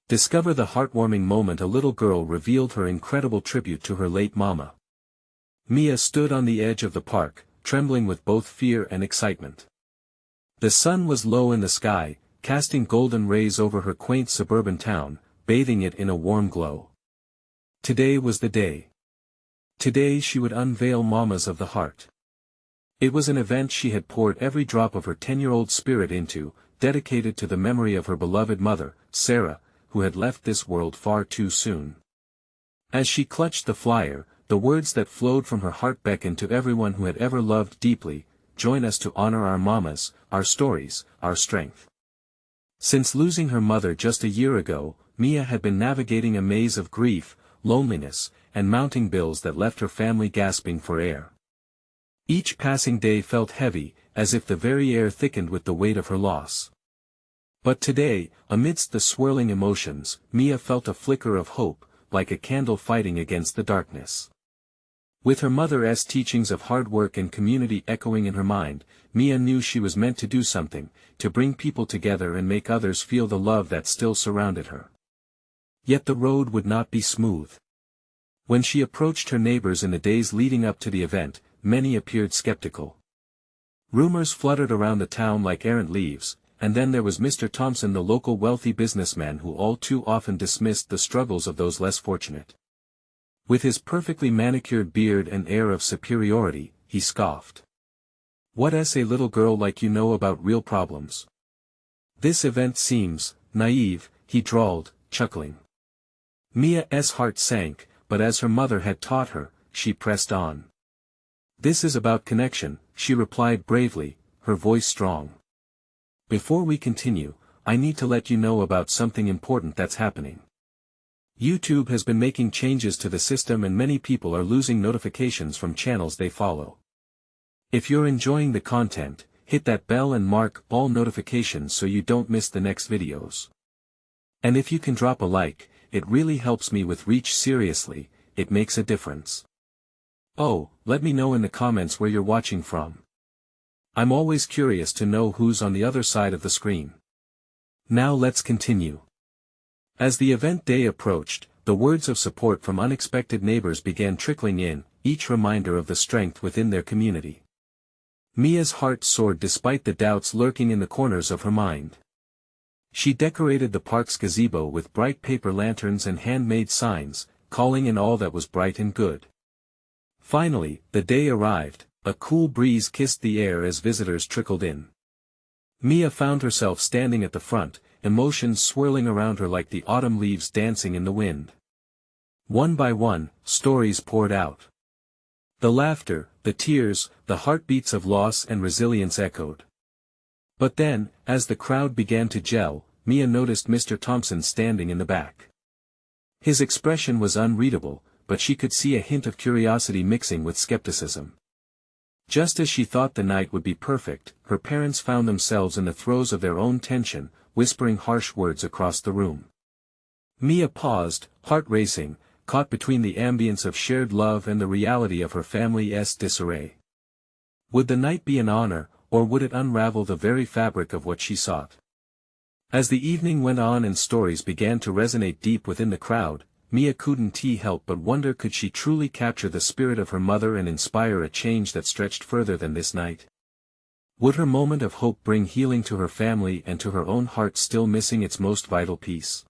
Discover the heartwarming moment a little girl revealed her incredible tribute to her late mama. Mia stood on the edge of the park, trembling with both fear and excitement. The sun was low in the sky, casting golden rays over her quaint suburban town, bathing it in a warm glow. Today was the day. Today she would unveil Mamas of the Heart. It was an event she had poured every drop of her 10-year-old spirit into, dedicated to the memory of her beloved mother, Sarah, who had left this world far too soon. As she clutched the flyer, the words that flowed from her heart beckoned to everyone who had ever loved deeply, "Join us to honor our mamas, our stories, our strength." Since losing her mother just a year ago, Mia had been navigating a maze of grief, loneliness, and mounting bills that left her family gasping for air. Each passing day felt heavy, as if the very air thickened with the weight of her loss. But today, amidst the swirling emotions, Mia felt a flicker of hope, like a candle fighting against the darkness. With her mother's teachings of hard work and community echoing in her mind, Mia knew she was meant to do something, to bring people together and make others feel the love that still surrounded her. Yet the road would not be smooth. When she approached her neighbors in the days leading up to the event, many appeared skeptical. Rumors fluttered around the town like errant leaves, and then there was Mr. Thompson, the local wealthy businessman who all too often dismissed the struggles of those less fortunate. With his perfectly manicured beard and air of superiority, he scoffed. "What a little girl like you know about real problems? This event seems naive," he drawled, chuckling. Mia's heart sank, but as her mother had taught her, she pressed on. "This is about connection," she replied bravely, her voice strong. "Before we continue, I need to let you know about something important that's happening. YouTube has been making changes to the system and many people are losing notifications from channels they follow. If you're enjoying the content, hit that bell and mark all notifications so you don't miss the next videos. And if you can drop a like, it really helps me with reach. Seriously, it makes a difference. Oh, let me know in the comments where you're watching from. I'm always curious to know who's on the other side of the screen. Now let's continue." As the event day approached, the words of support from unexpected neighbors began trickling in, each reminder of the strength within their community. Mia's heart soared despite the doubts lurking in the corners of her mind. She decorated the park's gazebo with bright paper lanterns and handmade signs, calling in all that was bright and good. Finally, the day arrived. A cool breeze kissed the air as visitors trickled in. Mia found herself standing at the front, emotions swirling around her like the autumn leaves dancing in the wind. One by one, stories poured out. The laughter, the tears, the heartbeats of loss and resilience echoed. But then, as the crowd began to gel, Mia noticed Mr. Thompson standing in the back. His expression was unreadable, but she could see a hint of curiosity mixing with skepticism. Just as she thought the night would be perfect, her parents found themselves in the throes of their own tension, whispering harsh words across the room. Mia paused, heart racing, caught between the ambience of shared love and the reality of her family's disarray. Would the night be an honor, or would it unravel the very fabric of what she sought? As the evening went on and stories began to resonate deep within the crowd, Mia couldn't help but wonder, could she truly capture the spirit of her mother and inspire a change that stretched further than this night? Would her moment of hope bring healing to her family and to her own heart still missing its most vital piece?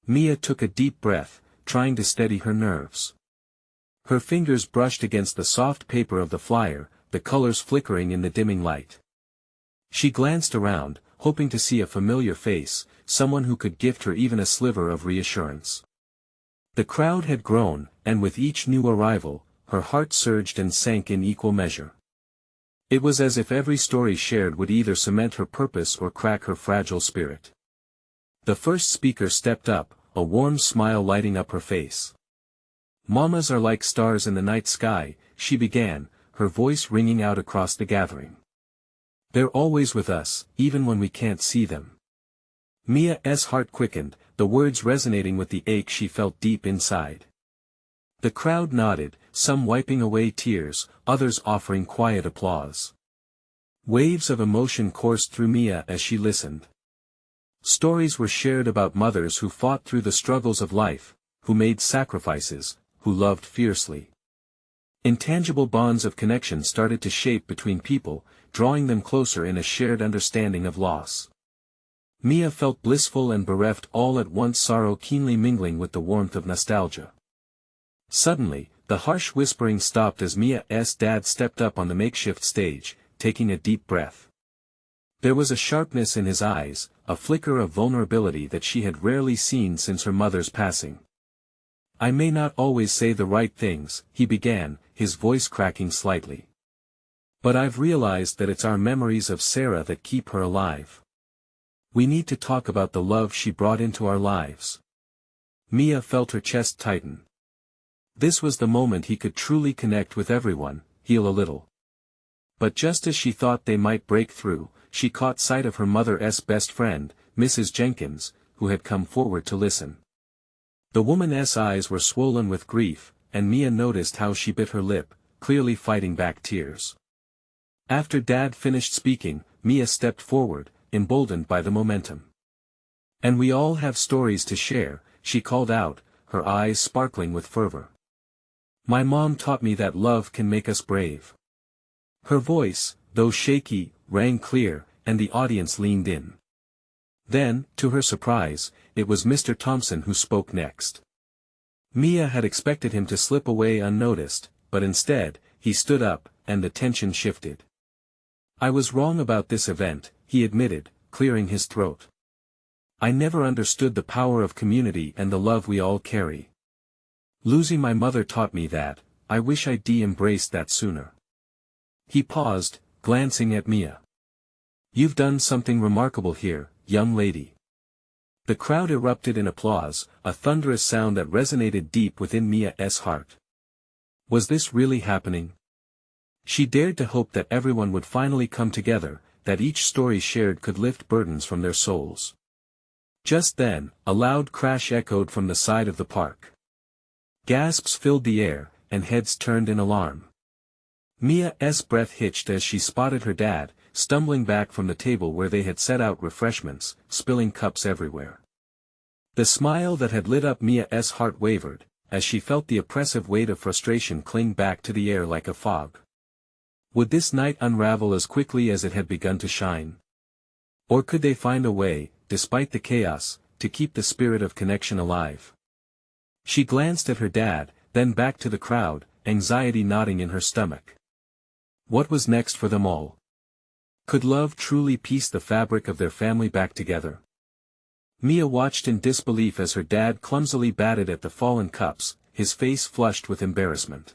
Mia took a deep breath, trying to steady her nerves. Her fingers brushed against the soft paper of the flyer, the colors flickering in the dimming light. She glanced around, hoping to see a familiar face, someone who could gift her even a sliver of reassurance. The crowd had grown, and with each new arrival, her heart surged and sank in equal measure. It was as if every story shared would either cement her purpose or crack her fragile spirit. The first speaker stepped up, a warm smile lighting up her face. "Mamas are like stars in the night sky," she began, her voice ringing out across the gathering. "They're always with us, even when we can't see them." Mia's heart quickened, the words resonating with the ache she felt deep inside. The crowd nodded, some wiping away tears, others offering quiet applause. Waves of emotion coursed through Mia as she listened. Stories were shared about mothers who fought through the struggles of life, who made sacrifices, who loved fiercely. Intangible bonds of connection started to shape between people, drawing them closer in a shared understanding of loss. Mia felt blissful and bereft all at once, sorrow keenly mingling with the warmth of nostalgia. Suddenly, the harsh whispering stopped as Mia's dad stepped up on the makeshift stage, taking a deep breath. There was a sharpness in his eyes, a flicker of vulnerability that she had rarely seen since her mother's passing. "I may not always say the right things," he began, his voice cracking slightly. "But I've realized that it's our memories of Sarah that keep her alive. We need to talk about the love she brought into our lives." Mia felt her chest tighten. This was the moment he could truly connect with everyone, heal a little. But just as she thought they might break through, she caught sight of her mother's best friend, Mrs. Jenkins, who had come forward to listen. The woman's eyes were swollen with grief, and Mia noticed how she bit her lip, clearly fighting back tears. After Dad finished speaking, Mia stepped forward, emboldened by the momentum. "And we all have stories to share," she called out, her eyes sparkling with fervor. "My mom taught me that love can make us brave." Her voice, though shaky, rang clear, and the audience leaned in. Then, to her surprise, it was Mr. Thompson who spoke next. Mia had expected him to slip away unnoticed, but instead, he stood up, and the tension shifted. "I was wrong about this event," he admitted, clearing his throat. "I never understood the power of community and the love we all carry. Losing my mother taught me that. I wish I'd embraced that sooner." He paused, glancing at Mia. "You've done something remarkable here, young lady." The crowd erupted in applause, a thunderous sound that resonated deep within Mia's heart. Was this really happening? She dared to hope that everyone would finally come together, that each story shared could lift burdens from their souls. Just then, a loud crash echoed from the side of the park. Gasps filled the air, and heads turned in alarm. Mia's breath hitched as she spotted her dad, stumbling back from the table where they had set out refreshments, spilling cups everywhere. The smile that had lit up Mia's heart wavered, as she felt the oppressive weight of frustration cling back to the air like a fog. Would this night unravel as quickly as it had begun to shine? Or could they find a way, despite the chaos, to keep the spirit of connection alive? She glanced at her dad, then back to the crowd, anxiety knotting in her stomach. What was next for them all? Could love truly piece the fabric of their family back together? Mia watched in disbelief as her dad clumsily batted at the fallen cups, his face flushed with embarrassment.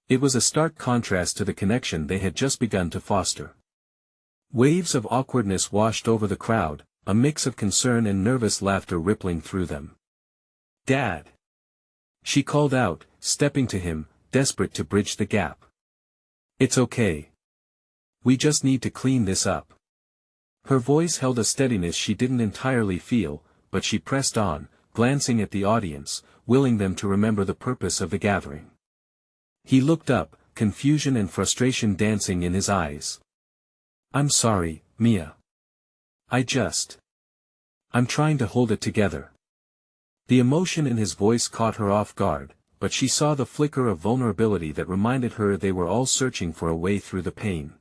It was a stark contrast to the connection they had just begun to foster. Waves of awkwardness washed over the crowd, a mix of concern and nervous laughter rippling through them. "Dad!" she called out, stepping to him, desperate to bridge the gap. "It's okay. We just need to clean this up." Her voice held a steadiness she didn't entirely feel, but she pressed on, glancing at the audience, willing them to remember the purpose of the gathering. He looked up, confusion and frustration dancing in his eyes. "I'm sorry, Mia. I'm trying to hold it together." The emotion in his voice caught her off guard, but she saw the flicker of vulnerability that reminded her they were all searching for a way through the pain.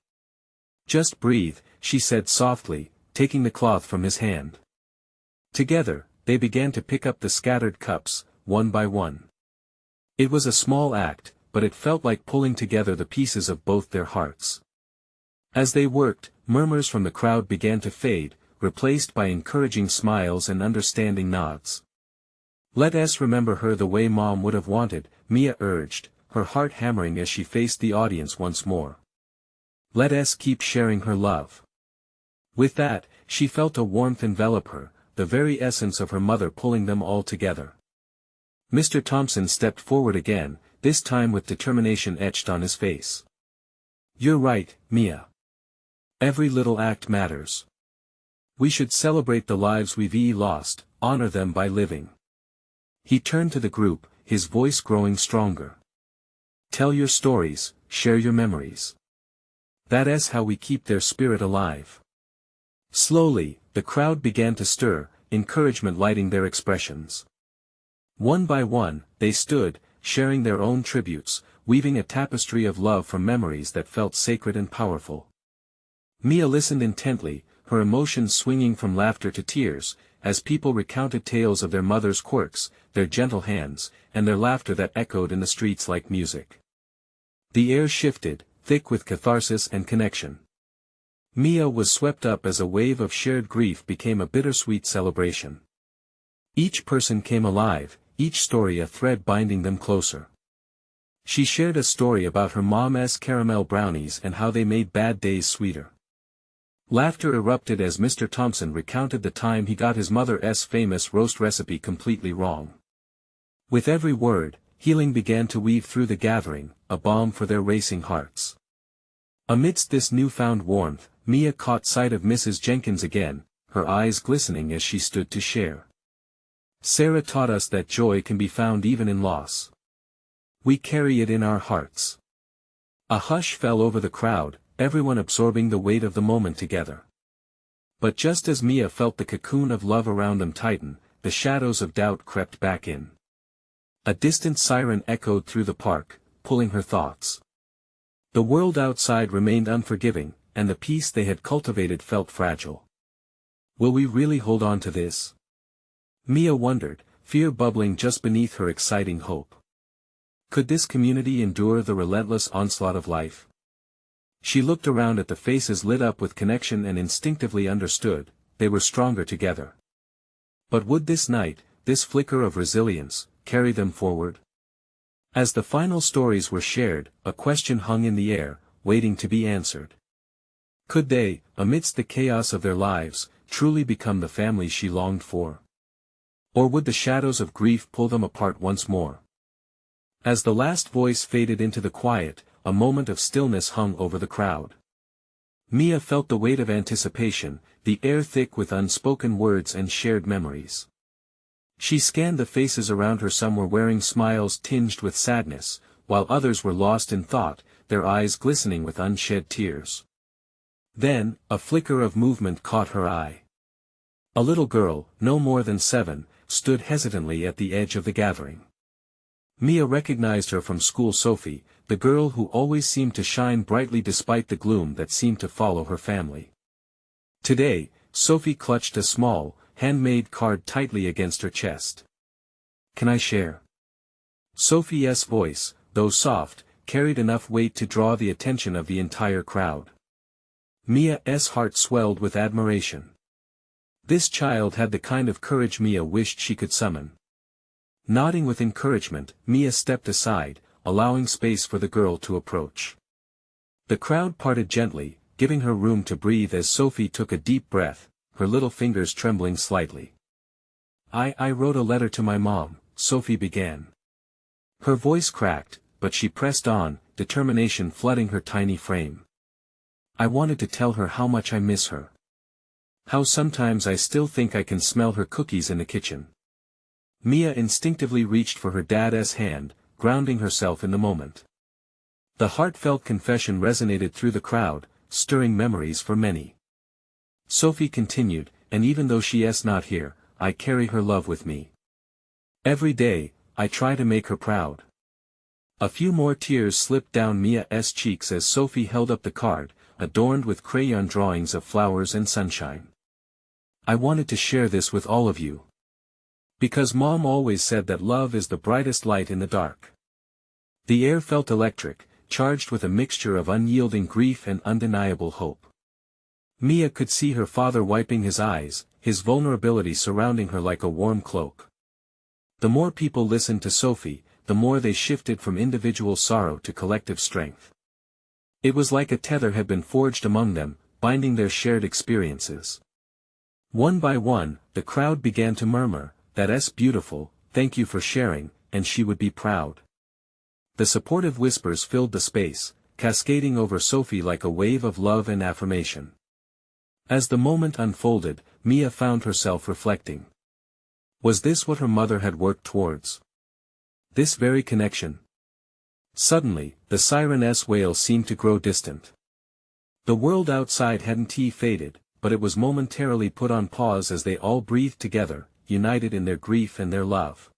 "Just breathe," she said softly, taking the cloth from his hand. Together, they began to pick up the scattered cups, one by one. It was a small act, but it felt like pulling together the pieces of both their hearts. As they worked, murmurs from the crowd began to fade, replaced by encouraging smiles and understanding nods. "Let us remember her the way Mom would have wanted," Mia urged, her heart hammering as she faced the audience once more. "Let us keep sharing her love." With that, she felt a warmth envelop her, the very essence of her mother pulling them all together. Mr. Thompson stepped forward again, this time with determination etched on his face. "You're right, Mia. Every little act matters. We should celebrate the lives we've lost, honor them by living." He turned to the group, his voice growing stronger. "Tell your stories, share your memories. That is how we keep their spirit alive." Slowly, the crowd began to stir, encouragement lighting their expressions. One by one, they stood, sharing their own tributes, weaving a tapestry of love from memories that felt sacred and powerful. Mia listened intently, her emotions swinging from laughter to tears, as people recounted tales of their mother's quirks, their gentle hands, and their laughter that echoed in the streets like music. The air shifted, thick with catharsis and connection. Mia was swept up as a wave of shared grief became a bittersweet celebration. Each person came alive, each story a thread binding them closer. She shared a story about her mom's caramel brownies and how they made bad days sweeter. Laughter erupted as Mr. Thompson recounted the time he got his mother's famous roast recipe completely wrong. With every word, healing began to weave through the gathering, a balm for their racing hearts. Amidst this newfound warmth, Mia caught sight of Mrs. Jenkins again, her eyes glistening as she stood to share. Sarah taught us that joy can be found even in loss. We carry it in our hearts. A hush fell over the crowd, everyone absorbing the weight of the moment together. But just as Mia felt the cocoon of love around them tighten, the shadows of doubt crept back in. A distant siren echoed through the park, pulling her thoughts. The world outside remained unforgiving, and the peace they had cultivated felt fragile. Will we really hold on to this? Mia wondered, fear bubbling just beneath her exciting hope. Could this community endure the relentless onslaught of life? She looked around at the faces lit up with connection and instinctively understood, they were stronger together. But would this night, this flicker of resilience, carry them forward? As the final stories were shared, a question hung in the air, waiting to be answered. Could they, amidst the chaos of their lives, truly become the family she longed for? Or would the shadows of grief pull them apart once more? As the last voice faded into the quiet, a moment of stillness hung over the crowd. Mia felt the weight of anticipation, the air thick with unspoken words and shared memories. She scanned the faces around her. Some were wearing smiles tinged with sadness, while others were lost in thought, their eyes glistening with unshed tears. Then, a flicker of movement caught her eye. A little girl, no more than 7, stood hesitantly at the edge of the gathering. Mia recognized her from school. Sophie, the girl who always seemed to shine brightly despite the gloom that seemed to follow her family. Today, Sophie clutched a small, handmade card tightly against her chest. Can I share? Sophie's voice, though soft, carried enough weight to draw the attention of the entire crowd. Mia's heart swelled with admiration. This child had the kind of courage Mia wished she could summon. Nodding with encouragement, Mia stepped aside, allowing space for the girl to approach. The crowd parted gently, giving her room to breathe as Sophie took a deep breath, her little fingers trembling slightly. I wrote a letter to my mom, Sophie began. Her voice cracked, but she pressed on, determination flooding her tiny frame. I wanted to tell her how much I miss her. How sometimes I still think I can smell her cookies in the kitchen. Mia instinctively reached for her dad's hand, grounding herself in the moment. The heartfelt confession resonated through the crowd, stirring memories for many. Sophie continued, and even though she's not here, I carry her love with me. Every day, I try to make her proud. A few more tears slipped down Mia's cheeks as Sophie held up the card, adorned with crayon drawings of flowers and sunshine. I wanted to share this with all of you. Because Mom always said that love is the brightest light in the dark. The air felt electric, charged with a mixture of unyielding grief and undeniable hope. Mia could see her father wiping his eyes, his vulnerability surrounding her like a warm cloak. The more people listened to Sophie, the more they shifted from individual sorrow to collective strength. It was like a tether had been forged among them, binding their shared experiences. One by one, the crowd began to murmur, "That's beautiful, thank you for sharing," and she would be proud. The supportive whispers filled the space, cascading over Sophie like a wave of love and affirmation. As the moment unfolded, Mia found herself reflecting. Was this what her mother had worked towards? This very connection? Suddenly, the siren's wail seemed to grow distant. The world outside hadn't faded, but it was momentarily put on pause as they all breathed together, united in their grief and their love.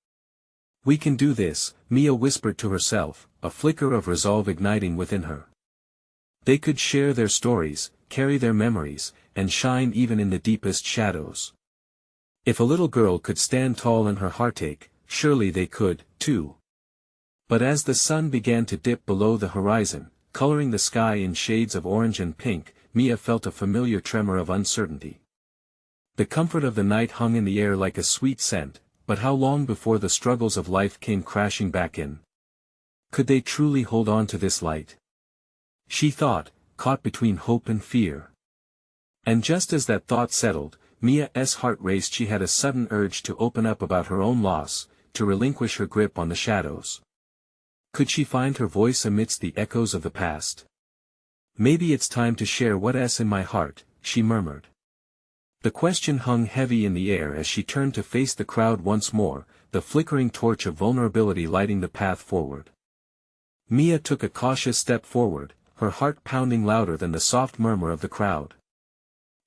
"We can do this," Mia whispered to herself, a flicker of resolve igniting within her. They could share their stories, carry their memories, and shine even in the deepest shadows. If a little girl could stand tall in her heartache, surely they could, too. But as the sun began to dip below the horizon, coloring the sky in shades of orange and pink, Mia felt a familiar tremor of uncertainty. The comfort of the night hung in the air like a sweet scent, but how long before the struggles of life came crashing back in? Could they truly hold on to this light? She thought, caught between hope and fear. And just as that thought settled, Mia's heart raced. She had a sudden urge to open up about her own loss, to relinquish her grip on the shadows. Could she find her voice amidst the echoes of the past? "Maybe it's time to share what's in my heart," she murmured. The question hung heavy in the air as she turned to face the crowd once more, the flickering torch of vulnerability lighting the path forward. Mia took a cautious step forward, her heart pounding louder than the soft murmur of the crowd.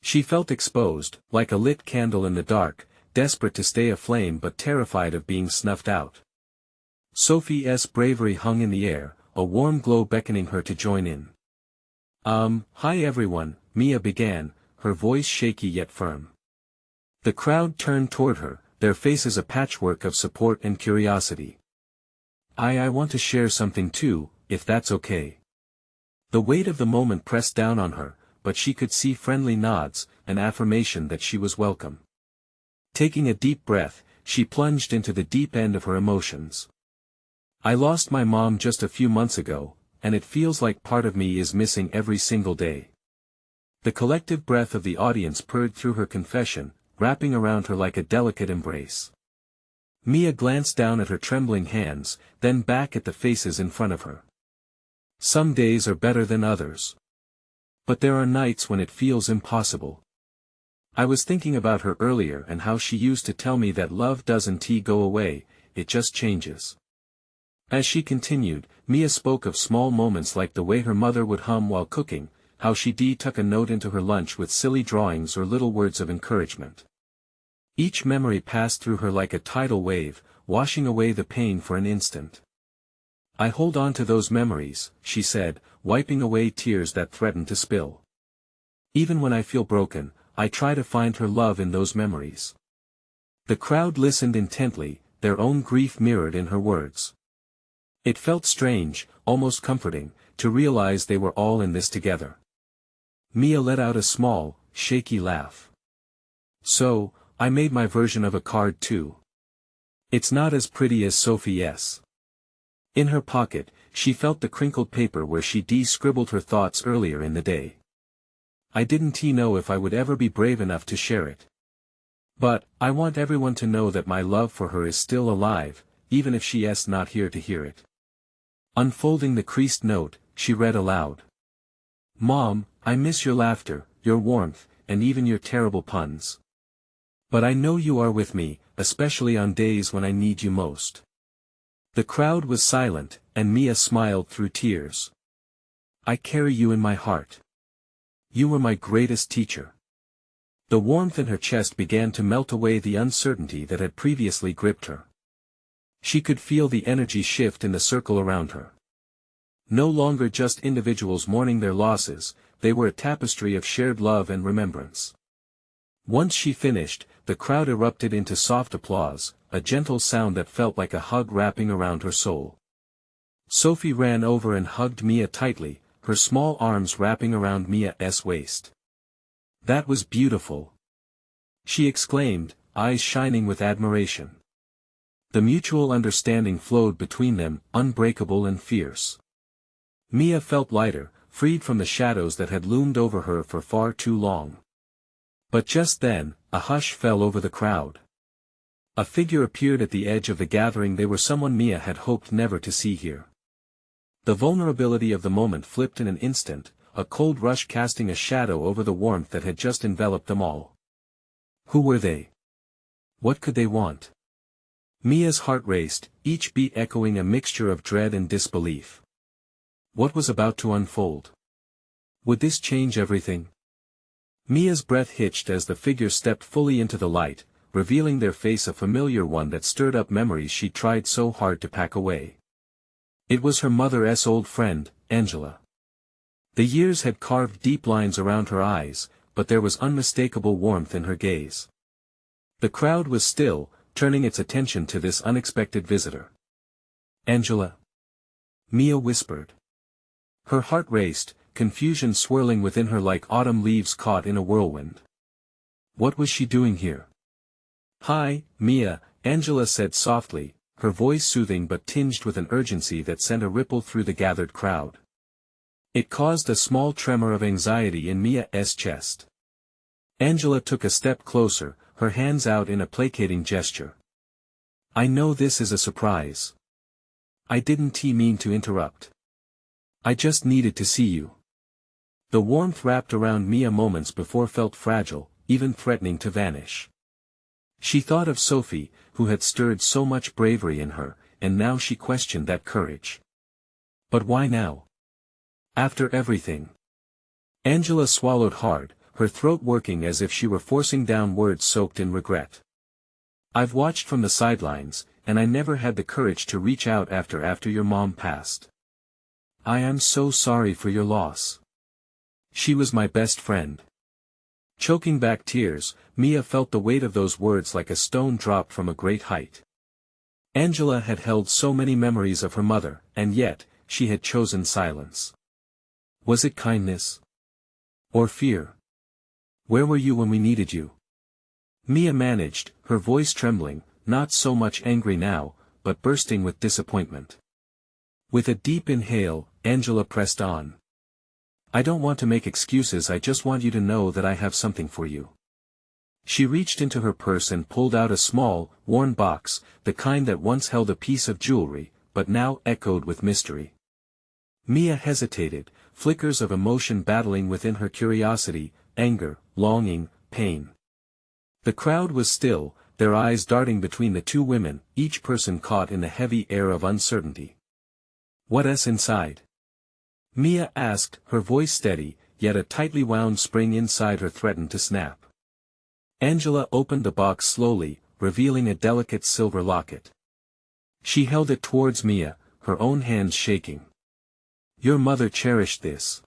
She felt exposed, like a lit candle in the dark, desperate to stay aflame but terrified of being snuffed out. Sophie's bravery hung in the air, a warm glow beckoning her to join in. Hi everyone," Mia began, her voice shaky yet firm. The crowd turned toward her, their faces a patchwork of support and curiosity. I want to share something too, if that's okay." The weight of the moment pressed down on her, but she could see friendly nods, an affirmation that she was welcome. Taking a deep breath, she plunged into the deep end of her emotions. "I lost my mom just a few months ago, and it feels like part of me is missing every single day." The collective breath of the audience purred through her confession, wrapping around her like a delicate embrace. Mia glanced down at her trembling hands, then back at the faces in front of her. Some days are better than others. But there are nights when it feels impossible. I was thinking about her earlier and how she used to tell me that love doesn't go away, it just changes. As she continued, Mia spoke of small moments like the way her mother would hum while cooking, how she'd tuck a note into her lunch with silly drawings or little words of encouragement. Each memory passed through her like a tidal wave, washing away the pain for an instant. "I hold on to those memories," she said, wiping away tears that threatened to spill. "Even when I feel broken, I try to find her love in those memories." The crowd listened intently, their own grief mirrored in her words. It felt strange, almost comforting, to realize they were all in this together. Mia let out a small, shaky laugh. "So, I made my version of a card too. It's not as pretty as Sophie's." In her pocket, she felt the crinkled paper where she'd scribbled her thoughts earlier in the day. "I didn't know if I would ever be brave enough to share it. But, I want everyone to know that my love for her is still alive, even if she's not here to hear it." Unfolding the creased note, she read aloud. "Mom, I miss your laughter, your warmth, and even your terrible puns. But I know you are with me, especially on days when I need you most." The crowd was silent, and Mia smiled through tears. "I carry you in my heart. You were my greatest teacher." The warmth in her chest began to melt away the uncertainty that had previously gripped her. She could feel the energy shift in the circle around her. No longer just individuals mourning their losses, they were a tapestry of shared love and remembrance. Once she finished, the crowd erupted into soft applause, a gentle sound that felt like a hug wrapping around her soul. Sophie ran over and hugged Mia tightly, her small arms wrapping around Mia's waist. "That was beautiful," she exclaimed, eyes shining with admiration. The mutual understanding flowed between them, unbreakable and fierce. Mia felt lighter, freed from the shadows that had loomed over her for far too long. But just then, a hush fell over the crowd. A figure appeared at the edge of the gathering. They were someone Mia had hoped never to see here. The vulnerability of the moment flipped in an instant, a cold rush casting a shadow over the warmth that had just enveloped them all. Who were they? What could they want? Mia's heart raced, each beat echoing a mixture of dread and disbelief. What was about to unfold? Would this change everything? Mia's breath hitched as the figure stepped fully into the light, revealing their face, a familiar one that stirred up memories she tried so hard to pack away. It was her mother's old friend, Angela. The years had carved deep lines around her eyes, but there was unmistakable warmth in her gaze. The crowd was still, turning its attention to this unexpected visitor. "Angela?" Mia whispered. Her heart raced, confusion swirling within her like autumn leaves caught in a whirlwind. What was she doing here? "Hi, Mia," Angela said softly, her voice soothing but tinged with an urgency that sent a ripple through the gathered crowd. It caused a small tremor of anxiety in Mia's chest. Angela took a step closer, her hands out in a placating gesture. "I know this is a surprise. I didn't mean to interrupt. I just needed to see you." The warmth wrapped around Mia moments before felt fragile, even threatening to vanish. She thought of Sophie, who had stirred so much bravery in her, and now she questioned that courage. But why now? After everything? Angela swallowed hard, her throat working as if she were forcing down words soaked in regret. "I've watched from the sidelines, and I never had the courage to reach out after your mom passed. I am so sorry for your loss. She was my best friend." Choking back tears, Mia felt the weight of those words like a stone dropped from a great height. Angela had held so many memories of her mother, and yet, she had chosen silence. Was it kindness? Or fear? Where were you when we needed you? Mia managed, her voice trembling, not so much angry now, but bursting with disappointment. With a deep inhale, Angela pressed on. "I don't want to make excuses, I just want you to know that I have something for you." She reached into her purse and pulled out a small, worn box, the kind that once held a piece of jewelry, but now echoed with mystery. Mia hesitated, flickers of emotion battling within her: curiosity, anger, longing, pain. The crowd was still, their eyes darting between the two women, each person caught in the heavy air of uncertainty. "What's inside?" Mia asked, her voice steady, yet a tightly wound spring inside her threatened to snap. Angela opened the box slowly, revealing a delicate silver locket. She held it towards Mia, her own hands shaking. "Your mother cherished this.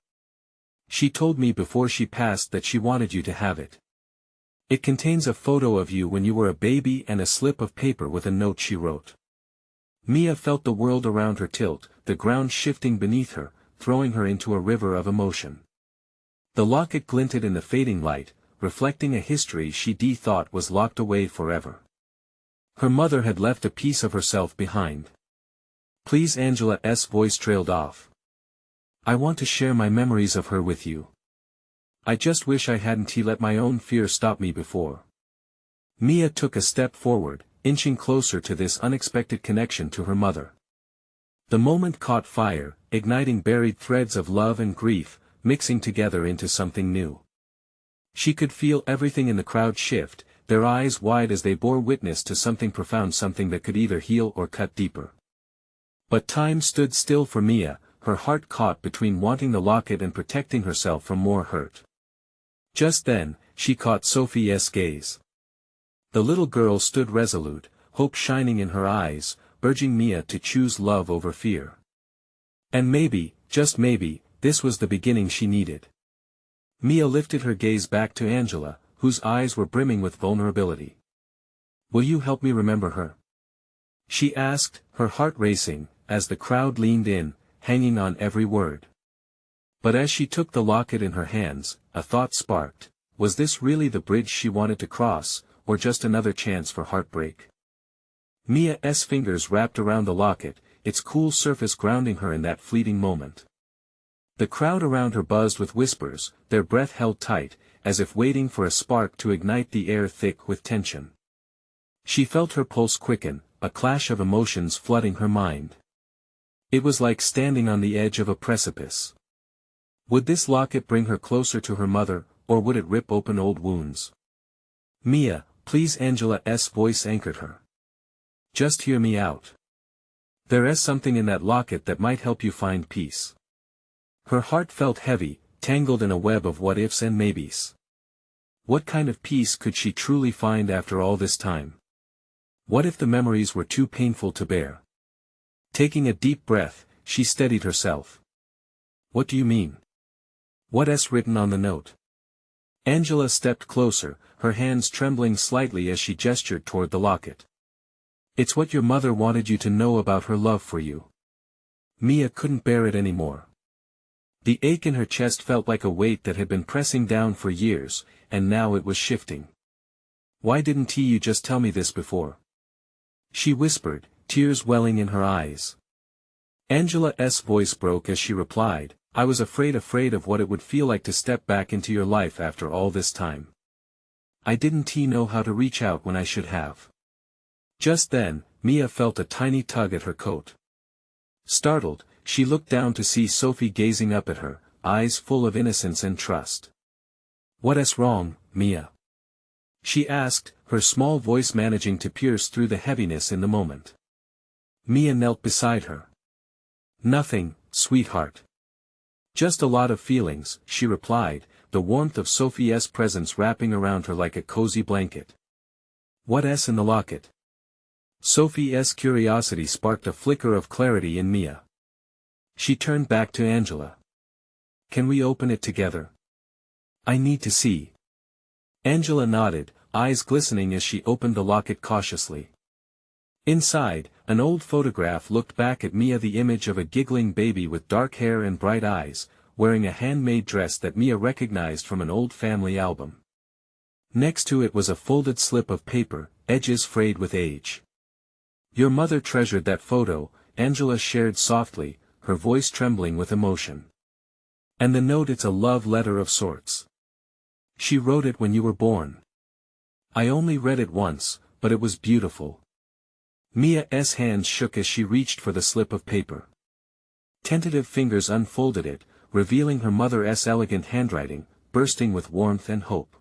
She told me before she passed that she wanted you to have it. It contains a photo of you when you were a baby and a slip of paper with a note she wrote." Mia felt the world around her tilt, the ground shifting beneath her, throwing her into a river of emotion. The locket glinted in the fading light, reflecting a history she thought was locked away forever. Her mother had left a piece of herself behind. "Please," Angela's voice trailed off. "I want to share my memories of her with you. I just wish I hadn't let my own fear stop me before." Mia took a step forward, inching closer to this unexpected connection to her mother. The moment caught fire, igniting buried threads of love and grief, mixing together into something new. She could feel everything in the crowd shift, their eyes wide as they bore witness to something profound, something that could either heal or cut deeper. But time stood still for Mia, her heart caught between wanting the locket and protecting herself from more hurt. Just then, she caught Sophie's gaze. The little girl stood resolute, hope shining in her eyes, urging Mia to choose love over fear. And maybe, just maybe, this was the beginning she needed. Mia lifted her gaze back to Angela, whose eyes were brimming with vulnerability. "Will you help me remember her?" she asked, her heart racing, as the crowd leaned in, hanging on every word. But as she took the locket in her hands, a thought sparked: was this really the bridge she wanted to cross, or just another chance for heartbreak? Mia's fingers wrapped around the locket, its cool surface grounding her in that fleeting moment. The crowd around her buzzed with whispers, their breath held tight, as if waiting for a spark to ignite the air thick with tension. She felt her pulse quicken, a clash of emotions flooding her mind. It was like standing on the edge of a precipice. Would this locket bring her closer to her mother, or would it rip open old wounds? "Mia, please," Angela's voice anchored her. "Just hear me out. There is something in that locket that might help you find peace." Her heart felt heavy, tangled in a web of what-ifs and maybes. What kind of peace could she truly find after all this time? What if the memories were too painful to bear? Taking a deep breath, she steadied herself. What do you mean? What's written on the note? Angela stepped closer, her hands trembling slightly as she gestured toward the locket. It's what your mother wanted you to know about her love for you. Mia couldn't bear it anymore. The ache in her chest felt like a weight that had been pressing down for years, and now it was shifting. Why didn't you just tell me this before? She whispered, tears welling in her eyes. Angela's voice broke as she replied, I was afraid of what it would feel like to step back into your life after all this time. I didn't know how to reach out when I should have. Just then, Mia felt a tiny tug at her coat. Startled, she looked down to see Sophie gazing up at her, eyes full of innocence and trust. What's wrong, Mia? She asked, her small voice managing to pierce through the heaviness in the moment. Mia knelt beside her. Nothing, sweetheart. Just a lot of feelings, she replied, the warmth of Sophie's presence wrapping around her like a cozy blanket. What's in the locket? Sophie's curiosity sparked a flicker of clarity in Mia. She turned back to Angela. Can we open it together? I need to see. Angela nodded, eyes glistening as she opened the locket cautiously. Inside, an old photograph looked back at Mia, the image of a giggling baby with dark hair and bright eyes, wearing a handmade dress that Mia recognized from an old family album. Next to it was a folded slip of paper, edges frayed with age. Your mother treasured that photo, Angela shared softly, her voice trembling with emotion. And the note, it's a love letter of sorts. She wrote it when you were born. I only read it once, but it was beautiful. Mia's hands shook as she reached for the slip of paper. Tentative fingers unfolded it, revealing her mother's elegant handwriting, bursting with warmth and hope.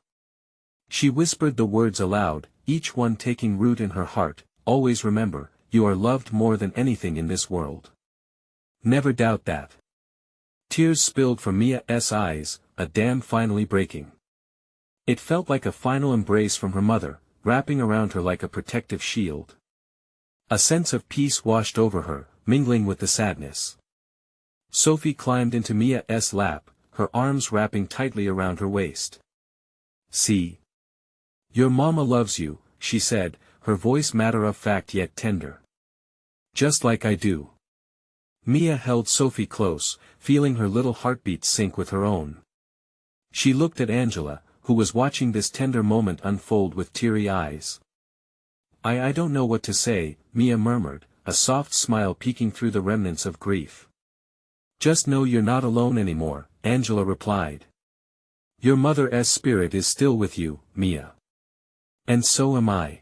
She whispered the words aloud, each one taking root in her heart, always remember, you are loved more than anything in this world. Never doubt that. Tears spilled from Mia's eyes, a dam finally breaking. It felt like a final embrace from her mother, wrapping around her like a protective shield. A sense of peace washed over her, mingling with the sadness. Sophie climbed into Mia's lap, her arms wrapping tightly around her waist. See? Your mama loves you, she said, her voice matter-of-fact yet tender. Just like I do. Mia held Sophie close, feeling her little heartbeat sync with her own. She looked at Angela, who was watching this tender moment unfold with teary eyes. I don't know what to say, Mia murmured, a soft smile peeking through the remnants of grief. Just know you're not alone anymore, Angela replied. Your mother's spirit is still with you, Mia. And so am I.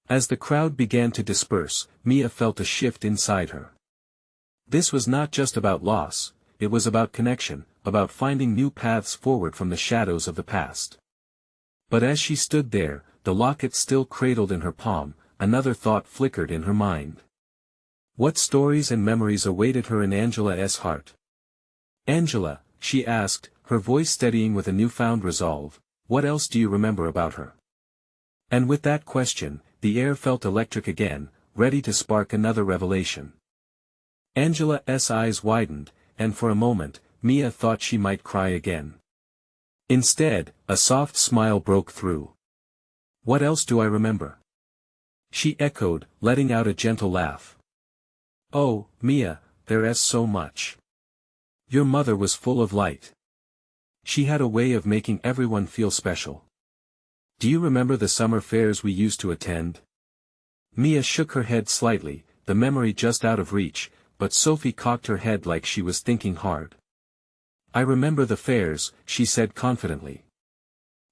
As the crowd began to disperse, Mia felt a shift inside her. This was not just about loss, it was about connection, about finding new paths forward from the shadows of the past. But as she stood there, the locket still cradled in her palm, another thought flickered in her mind. What stories and memories awaited her in Angela's heart? Angela, she asked, her voice steadying with a newfound resolve, what else do you remember about her? And with that question, the air felt electric again, ready to spark another revelation. Angela's eyes widened, and for a moment, Mia thought she might cry again. Instead, a soft smile broke through. What else do I remember? She echoed, letting out a gentle laugh. Oh, Mia, there's so much. Your mother was full of light. She had a way of making everyone feel special. Do you remember the summer fairs we used to attend? Mia shook her head slightly, the memory just out of reach, but Sophie cocked her head like she was thinking hard. I remember the fairs, she said confidently.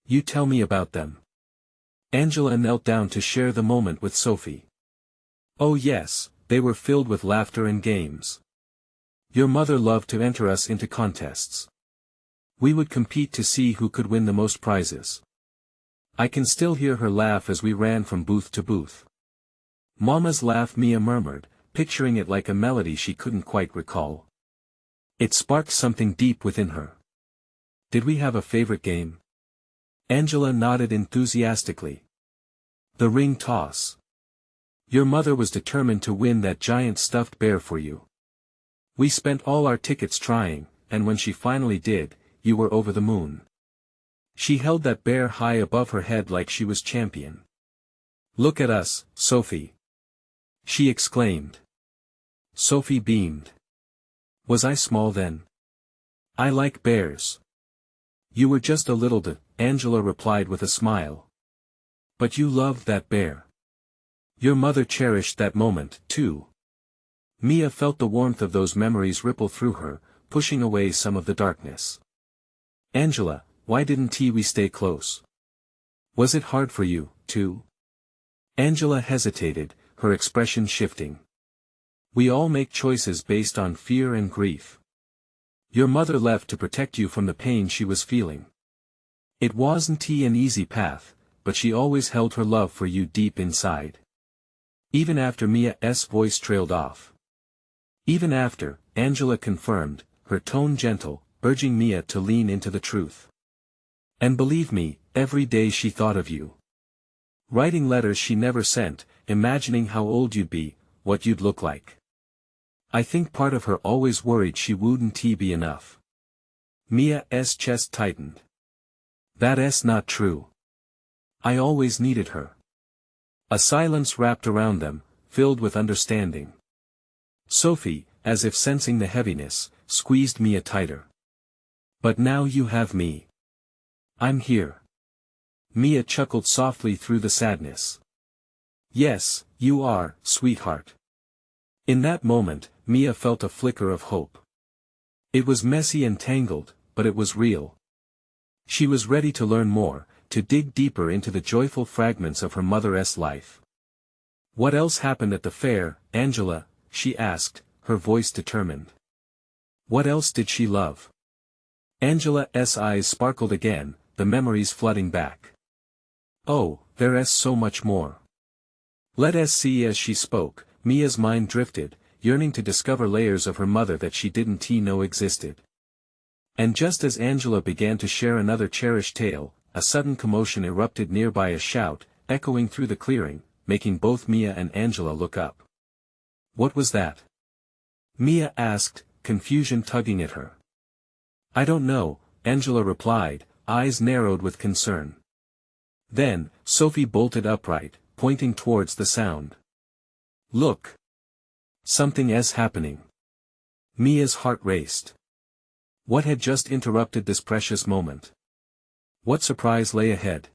You tell me about them. Angela knelt down to share the moment with Sophie. Oh yes, they were filled with laughter and games. Your mother loved to enter us into contests. We would compete to see who could win the most prizes. I can still hear her laugh as we ran from booth to booth. Mama's laugh, Mia murmured, picturing it like a melody she couldn't quite recall. It sparked something deep within her. Did we have a favorite game? Angela nodded enthusiastically. The ring toss. Your mother was determined to win that giant stuffed bear for you. We spent all our tickets trying, and when she finally did, you were over the moon. She held that bear high above her head like she was champion. Look at us, Sophie. She exclaimed. Sophie beamed. Was I small then? I like bears. You were just a little Angela replied with a smile. But you loved that bear. Your mother cherished that moment, too. Mia felt the warmth of those memories ripple through her, pushing away some of the darkness. Angela, why didn't we stay close? Was it hard for you, too? Angela hesitated, her expression shifting. We all make choices based on fear and grief. Your mother left to protect you from the pain she was feeling. It wasn't an easy path, but she always held her love for you deep inside. Even after Mia's voice trailed off. Even after, Angela confirmed, her tone gentle, urging Mia to lean into the truth. And believe me, every day she thought of you. Writing letters she never sent, imagining how old you'd be, what you'd look like. I think part of her always worried she wouldn't be enough. Mia's chest tightened. That's not true. I always needed her. A silence wrapped around them, filled with understanding. Sophie, as if sensing the heaviness, squeezed Mia tighter. But now you have me. I'm here. Mia chuckled softly through the sadness. Yes, you are, sweetheart. In that moment, Mia felt a flicker of hope. It was messy and tangled, but it was real. She was ready to learn more, to dig deeper into the joyful fragments of her mother's life. What else happened at the fair, Angela? She asked, her voice determined. What else did she love? Angela's eyes sparkled again, the memories flooding back. Oh, there's so much more. Let us see. As she spoke, Mia's mind drifted, yearning to discover layers of her mother that she didn't know existed. And just as Angela began to share another cherished tale, a sudden commotion erupted nearby, a shout, echoing through the clearing, making both Mia and Angela look up. What was that? Mia asked, confusion tugging at her. I don't know, Angela replied, eyes narrowed with concern. Then, Sophie bolted upright, pointing towards the sound. Look! Something is happening. Mia's heart raced. What had just interrupted this precious moment? What surprise lay ahead?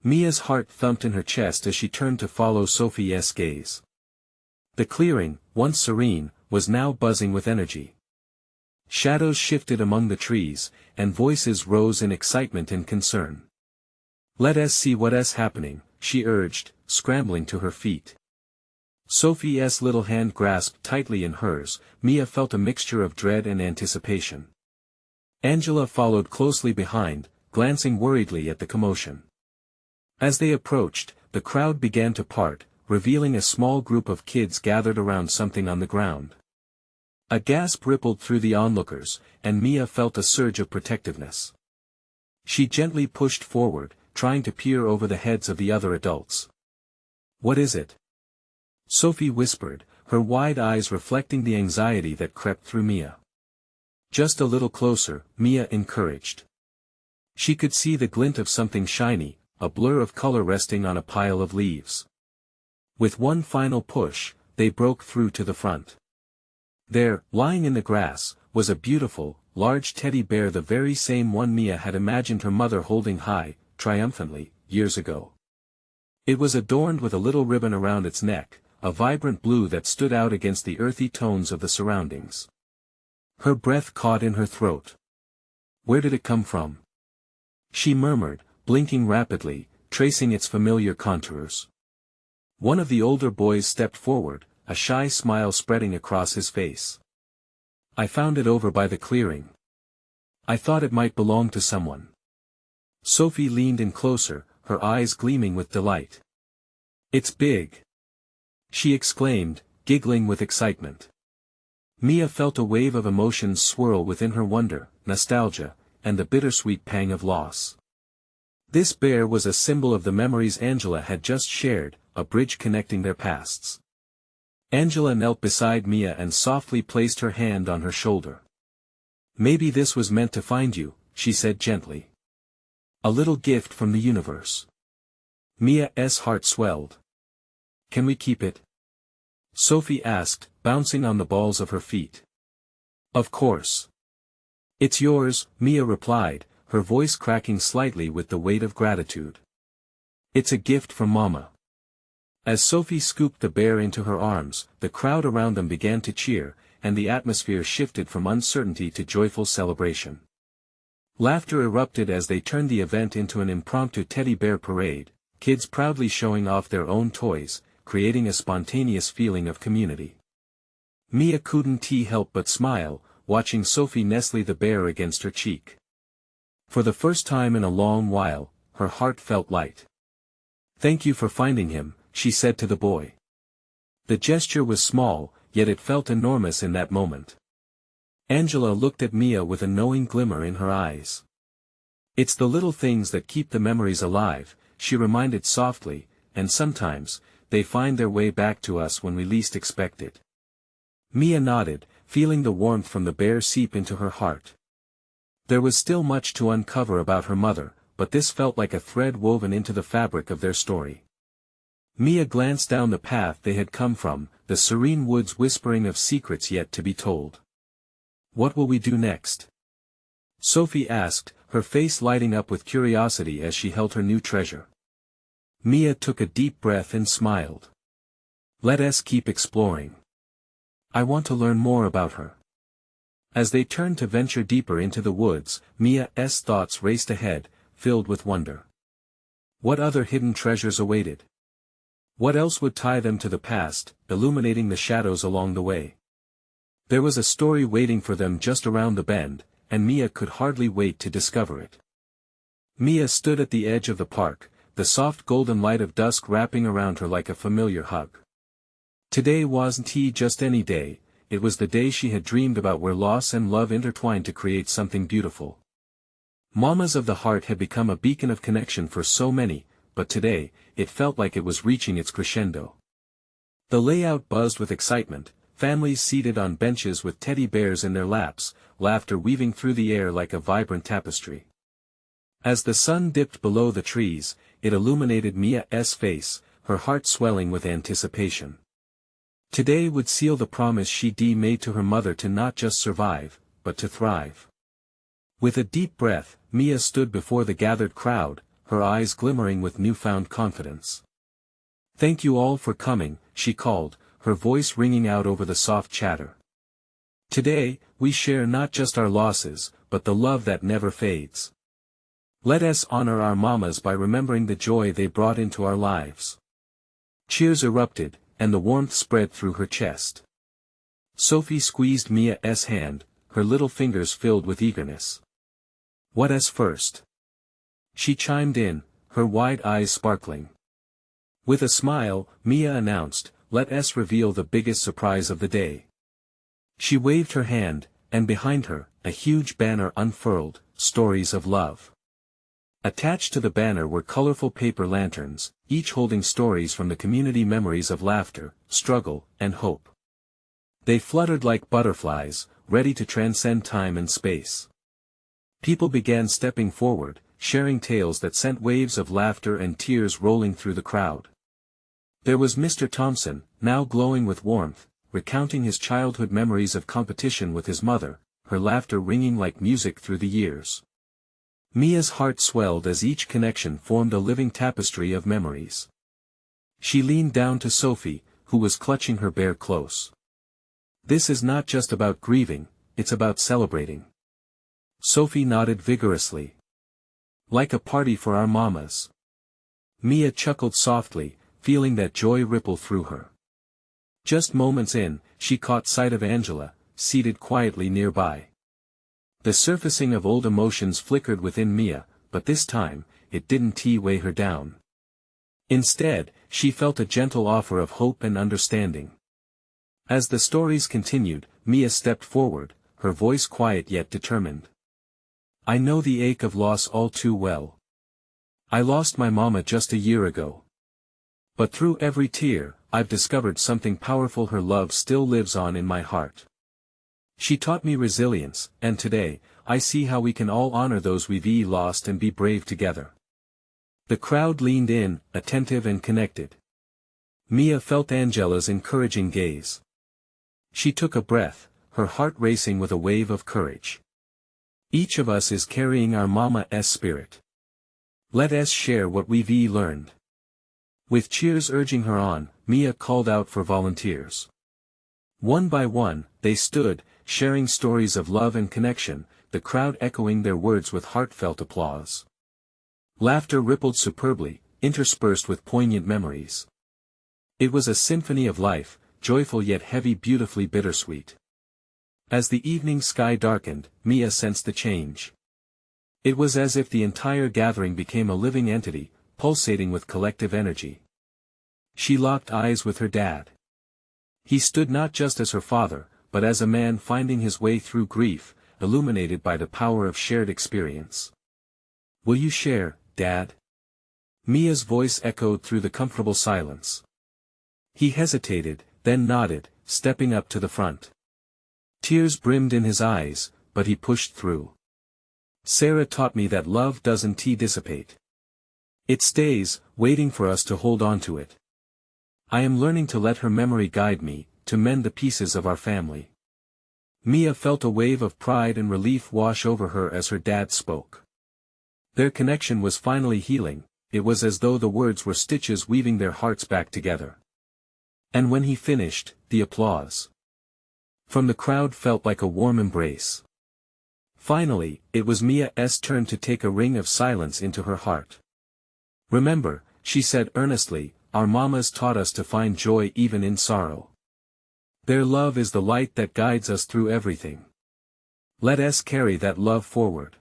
Mia's heart thumped in her chest as she turned to follow Sophie's gaze. The clearing, once serene, was now buzzing with energy. Shadows shifted among the trees, and voices rose in excitement and concern. Let us see what's happening, she urged, scrambling to her feet. Sophie's little hand grasped tightly in hers. Mia felt a mixture of dread and anticipation. Angela followed closely behind, glancing worriedly at the commotion. As they approached, the crowd began to part, revealing a small group of kids gathered around something on the ground. A gasp rippled through the onlookers, and Mia felt a surge of protectiveness. She gently pushed forward, trying to peer over the heads of the other adults. What is it? Sophie whispered, her wide eyes reflecting the anxiety that crept through Mia. Just a little closer, Mia encouraged. She could see the glint of something shiny, a blur of color resting on a pile of leaves. With one final push, they broke through to the front. There, lying in the grass, was a beautiful, large teddy bear, the very same one Mia had imagined her mother holding high, triumphantly, years ago. It was adorned with a little ribbon around its neck, a vibrant blue that stood out against the earthy tones of the surroundings. Her breath caught in her throat. Where did it come from? She murmured, blinking rapidly, tracing its familiar contours. One of the older boys stepped forward, a shy smile spreading across his face. I found it over by the clearing. I thought it might belong to someone. Sophie leaned in closer, her eyes gleaming with delight. It's big! She exclaimed, giggling with excitement. Mia felt a wave of emotions swirl within her: wonder, nostalgia, and the bittersweet pang of loss. This bear was a symbol of the memories Angela had just shared, a bridge connecting their pasts. Angela knelt beside Mia and softly placed her hand on her shoulder. "Maybe this was meant to find you," she said gently. "A little gift from the universe." Mia's heart swelled. "Can we keep it?" Sophie asked, bouncing on the balls of her feet. "Of course. It's yours," Mia replied, her voice cracking slightly with the weight of gratitude. "It's a gift from Mama." As Sophie scooped the bear into her arms, the crowd around them began to cheer, and the atmosphere shifted from uncertainty to joyful celebration. Laughter erupted as they turned the event into an impromptu teddy bear parade, kids proudly showing off their own toys, creating a spontaneous feeling of community. Mia couldn't help but smile, watching Sophie nestle the bear against her cheek. For the first time in a long while, her heart felt light. "Thank you for finding him," she said to the boy. The gesture was small, yet it felt enormous in that moment. Angela looked at Mia with a knowing glimmer in her eyes. "It's the little things that keep the memories alive," she reminded softly, "and sometimes, they find their way back to us when we least expect it." Mia nodded, feeling the warmth from the bear seep into her heart. There was still much to uncover about her mother, but this felt like a thread woven into the fabric of their story. Mia glanced down the path they had come from, the serene woods whispering of secrets yet to be told. "What will we do next?" Sophie asked, her face lighting up with curiosity as she held her new treasure. Mia took a deep breath and smiled. "Let us keep exploring. I want to learn more about her." As they turned to venture deeper into the woods, Mia's thoughts raced ahead, filled with wonder. What other hidden treasures awaited? What else would tie them to the past, illuminating the shadows along the way? There was a story waiting for them just around the bend, and Mia could hardly wait to discover it. Mia stood at the edge of the park, the soft golden light of dusk wrapping around her like a familiar hug. Today wasn't just any day, it was the day she had dreamed about, where loss and love intertwined to create something beautiful. Mamas of the Heart had become a beacon of connection for so many, but today, it felt like it was reaching its crescendo. The layout buzzed with excitement, families seated on benches with teddy bears in their laps, laughter weaving through the air like a vibrant tapestry. As the sun dipped below the trees, it illuminated Mia's face, her heart swelling with anticipation. Today would seal the promise she'd made to her mother to not just survive, but to thrive. With a deep breath, Mia stood before the gathered crowd, her eyes glimmering with newfound confidence. "Thank you all for coming," she called, her voice ringing out over the soft chatter. "Today, we share not just our losses, but the love that never fades. Let us honor our mamas by remembering the joy they brought into our lives." Cheers erupted, and the warmth spread through her chest. Sophie squeezed Mia's hand, her little fingers filled with eagerness. "What us first?" she chimed in, her wide eyes sparkling. With a smile, Mia announced, "Let us reveal the biggest surprise of the day." She waved her hand, and behind her, a huge banner unfurled, "Stories of Love." Attached to the banner were colorful paper lanterns, each holding stories from the community, memories of laughter, struggle, and hope. They fluttered like butterflies, ready to transcend time and space. People began stepping forward, sharing tales that sent waves of laughter and tears rolling through the crowd. There was Mr. Thompson, now glowing with warmth, recounting his childhood memories of competition with his mother, her laughter ringing like music through the years. Mia's heart swelled as each connection formed a living tapestry of memories. She leaned down to Sophie, who was clutching her bear close. "This is not just about grieving, it's about celebrating." Sophie nodded vigorously. "Like a party for our mamas." Mia chuckled softly, feeling that joy ripple through her. Just moments in, she caught sight of Angela, seated quietly nearby. The surfacing of old emotions flickered within Mia, but this time, it didn't weigh her down. Instead, she felt a gentle offer of hope and understanding. As the stories continued, Mia stepped forward, her voice quiet yet determined. "I know the ache of loss all too well. I lost my mama just a year ago. But through every tear, I've discovered something powerful. Her love still lives on in my heart. She taught me resilience, and today, I see how we can all honor those we've lost and be brave together. The crowd leaned in, attentive and connected. Mia felt Angela's encouraging gaze. She took a breath, her heart racing with a wave of courage. Each of us is carrying our mama's spirit. Let us share what we've learned. With cheers urging her on, Mia called out for volunteers. One by one, they stood, sharing stories of love and connection, the crowd echoing their words with heartfelt applause. Laughter rippled superbly, interspersed with poignant memories. It was a symphony of life, joyful yet heavy, beautifully bittersweet. As the evening sky darkened, Mia sensed the change. It was as if the entire gathering became a living entity, pulsating with collective energy. She locked eyes with her dad. He stood not just as her father, but as a man finding his way through grief, illuminated by the power of shared experience. "Will you share, Dad?" Mia's voice echoed through the comfortable silence. He hesitated, then nodded, stepping up to the front. Tears brimmed in his eyes, but he pushed through. "Sarah taught me that love doesn't dissipate. It stays, waiting for us to hold on to it. I am learning to let her memory guide me, to mend the pieces of our family." Mia felt a wave of pride and relief wash over her as her dad spoke. Their connection was finally healing, it was as though the words were stitches weaving their hearts back together. And when he finished, the applause from the crowd felt like a warm embrace. Finally, it was Mia's turn to take a ring of silence into her heart. "Remember," she said earnestly, "our mamas taught us to find joy even in sorrow. Their love is the light that guides us through everything. Let us carry that love forward."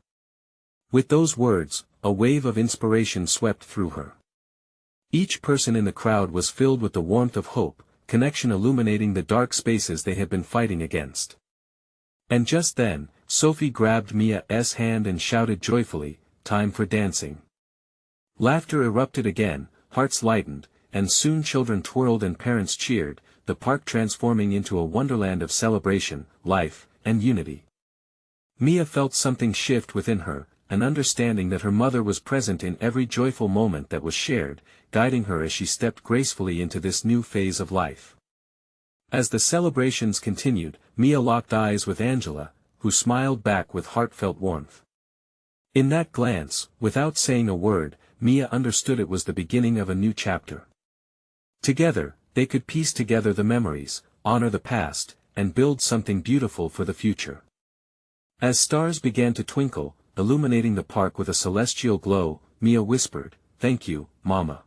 With those words, a wave of inspiration swept through her. Each person in the crowd was filled with the warmth of hope, connection illuminating the dark spaces they had been fighting against. And just then, Sophie grabbed Mia's hand and shouted joyfully, "Time for dancing." Laughter erupted again, hearts lightened, and soon children twirled and parents cheered, the park transforming into a wonderland of celebration, life, and unity. Mia felt something shift within her, an understanding that her mother was present in every joyful moment that was shared, guiding her as she stepped gracefully into this new phase of life. As the celebrations continued, Mia locked eyes with Angela, who smiled back with heartfelt warmth. In that glance, without saying a word, Mia understood it was the beginning of a new chapter. Together, they could piece together the memories, honor the past, and build something beautiful for the future. As stars began to twinkle, illuminating the park with a celestial glow, Mia whispered, "Thank you, Mama."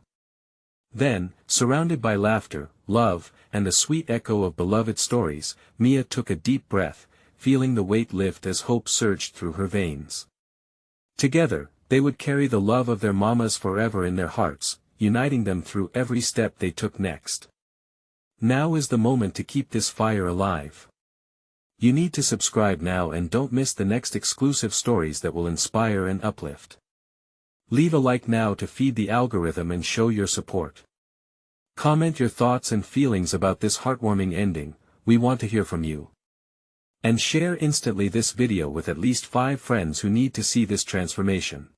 Then, surrounded by laughter, love, and the sweet echo of beloved stories, Mia took a deep breath, feeling the weight lift as hope surged through her veins. Together, they would carry the love of their mamas forever in their hearts, uniting them through every step they took next. Now is the moment to keep this fire alive. You need to subscribe now and don't miss the next exclusive stories that will inspire and uplift. Leave a like now to feed the algorithm and show your support. Comment your thoughts and feelings about this heartwarming ending, we want to hear from you. And share instantly this video with at least 5 friends who need to see this transformation.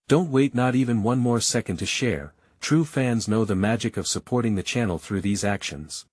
Don't wait not even one more second to share, true fans know the magic of supporting the channel through these actions.